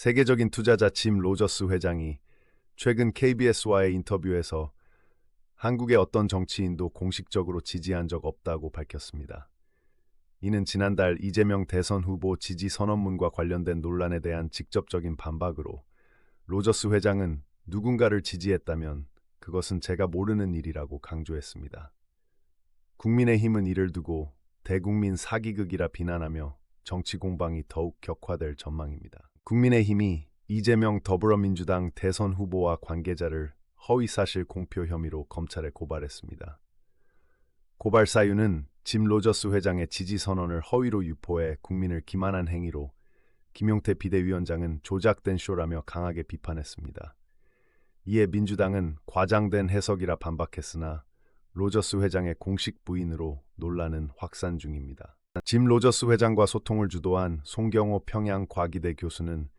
세계적인 투자자 짐 로저스 회장이 최근 KBS와의 인터뷰에서 한국의 어떤 정치인도 공식적으로 지지한 적 없다고 밝혔습니다. 이는 지난달 이재명 대선 후보 지지 선언문과 관련된 논란에 대한 직접적인 반박으로 로저스 회장은 누군가를 지지했다면 그것은 제가 모르는 일이라고 강조했습니다. 국민의힘은 이를 두고 대국민 사기극이라 비난하며 정치 공방이 더욱 격화될 전망입니다. 국민의힘이 이재명 더불어민주당 대선 후보와 관계자를 허위사실 공표 혐의로 검찰에 고발했습니다. 고발 사유는 짐 로저스 회장의 지지 선언을 허위로 유포해 국민을 기만한 행위로 김용태 비대위원장은 조작된 쇼라며 강하게 비판했습니다. 이에 민주당은 과장된 해석이라 반박했으나 로저스 회장의 공식 부인으로 논란은 확산 중입니다. 짐 로저스 회장과 소통을 주도한 송경호 평양과기대 교수는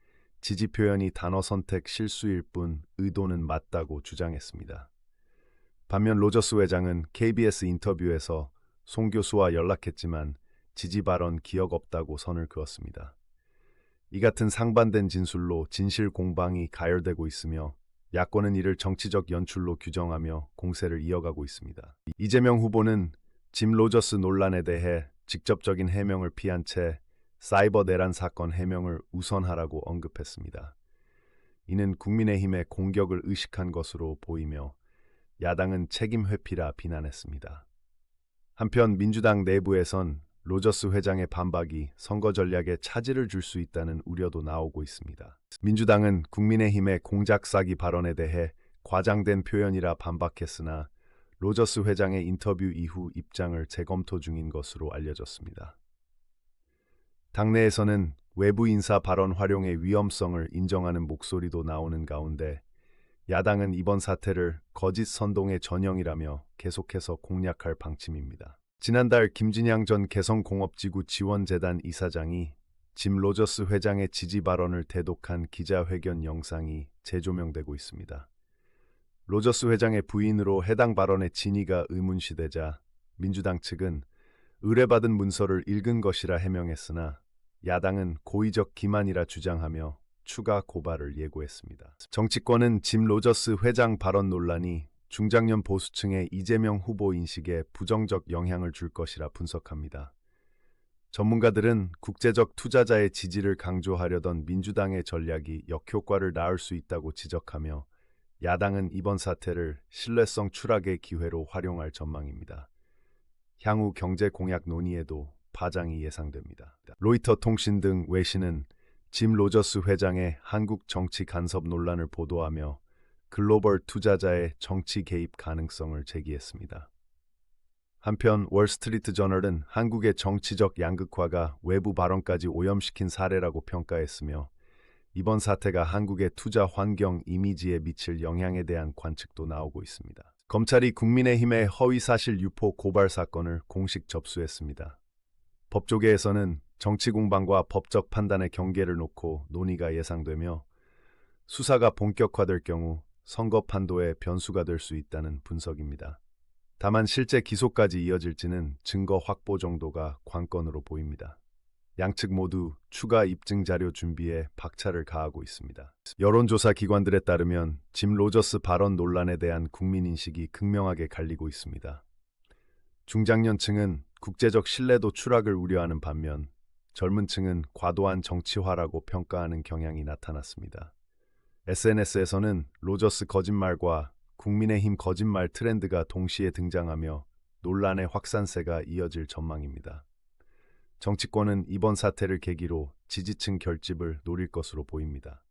지지 표현이 단어 선택 실수일 뿐 의도는 맞다고 주장했습니다. 반면 로저스 회장은 KBS 인터뷰에서 송 교수와 연락했지만 지지 발언 기억 없다고 선을 그었습니다. 이 같은 상반된 진술로 진실 공방이 가열되고 있으며 야권은 이를 정치적 연출로 규정하며 공세를 이어가고 있습니다. 이재명 후보는 짐 로저스 논란에 대해 직접적인 해명을 피한 채 사이버 내란 사건 해명을 우선하라고 언급했습니다. 이는 국민의힘의 공격을 의식한 것으로 보이며 야당은 책임 회피라 비난했습니다. 한편 민주당 내부에선 로저스 회장의 반박이 선거 전략에 차질을 줄 수 있다는 우려도 나오고 있습니다. 민주당은 국민의힘의 공작 사기 발언에 대해 과장된 표현이라 반박했으나 로저스 회장의 인터뷰 이후 입장을 재검토 중인 것으로 알려졌습니다. 당내에서는 외부 인사 발언 활용의 위험성을 인정하는 목소리도 나오는 가운데 야당은 이번 사태를 거짓 선동의 전형이라며 계속해서 공략할 방침입니다. 지난달 김진양 전 개성공업지구 지원재단 이사장이 짐 로저스 회장의 지지 발언을 대독한 기자회견 영상이 재조명되고 있습니다. 로저스 회장의 부인으로 해당 발언의 진위가 의문시되자 민주당 측은 의뢰받은 문서를 읽은 것이라 해명했으나 야당은 고의적 기만이라 주장하며 추가 고발을 예고했습니다. 정치권은 짐 로저스 회장 발언 논란이 중장년 보수층의 이재명 후보 인식에 부정적 영향을 줄 것이라 분석합니다. 전문가들은 국제적 투자자의 지지를 강조하려던 민주당의 전략이 역효과를 낳을 수 있다고 지적하며 야당은 이번 사태를 신뢰성 추락의 기회로 활용할 전망입니다. 향후 경제 공약 논의에도 파장이 예상됩니다. 로이터 통신 등 외신은 짐 로저스 회장의 한국 정치 간섭 논란을 보도하며 글로벌 투자자의 정치 개입 가능성을 제기했습니다. 한편 월스트리트 저널은 한국의 정치적 양극화가 외부 발언까지 오염시킨 사례라고 평가했으며 이번 사태가 한국의 투자 환경 이미지에 미칠 영향에 대한 관측도 나오고 있습니다. 검찰이 국민의힘의 허위사실 유포 고발 사건을 공식 접수했습니다. 법조계에서는 정치 공방과 법적 판단의 경계를 놓고 논의가 예상되며 수사가 본격화될 경우 선거 판도의 변수가 될 수 있다는 분석입니다. 다만 실제 기소까지 이어질지는 증거 확보 정도가 관건으로 보입니다. 양측 모두 추가 입증 자료 준비에 박차를 가하고 있습니다. 여론조사 기관들에 따르면 짐 로저스 발언 논란에 대한 국민인식이 극명하게 갈리고 있습니다. 중장년층은 국제적 신뢰도 추락을 우려하는 반면 젊은 층은 과도한 정치화라고 평가하는 경향이 나타났습니다. SNS에서는 로저스 거짓말과 국민의힘 거짓말 트렌드가 동시에 등장하며 논란의 확산세가 이어질 전망입니다. 정치권은 이번 사태를 계기로 지지층 결집을 노릴 것으로 보입니다.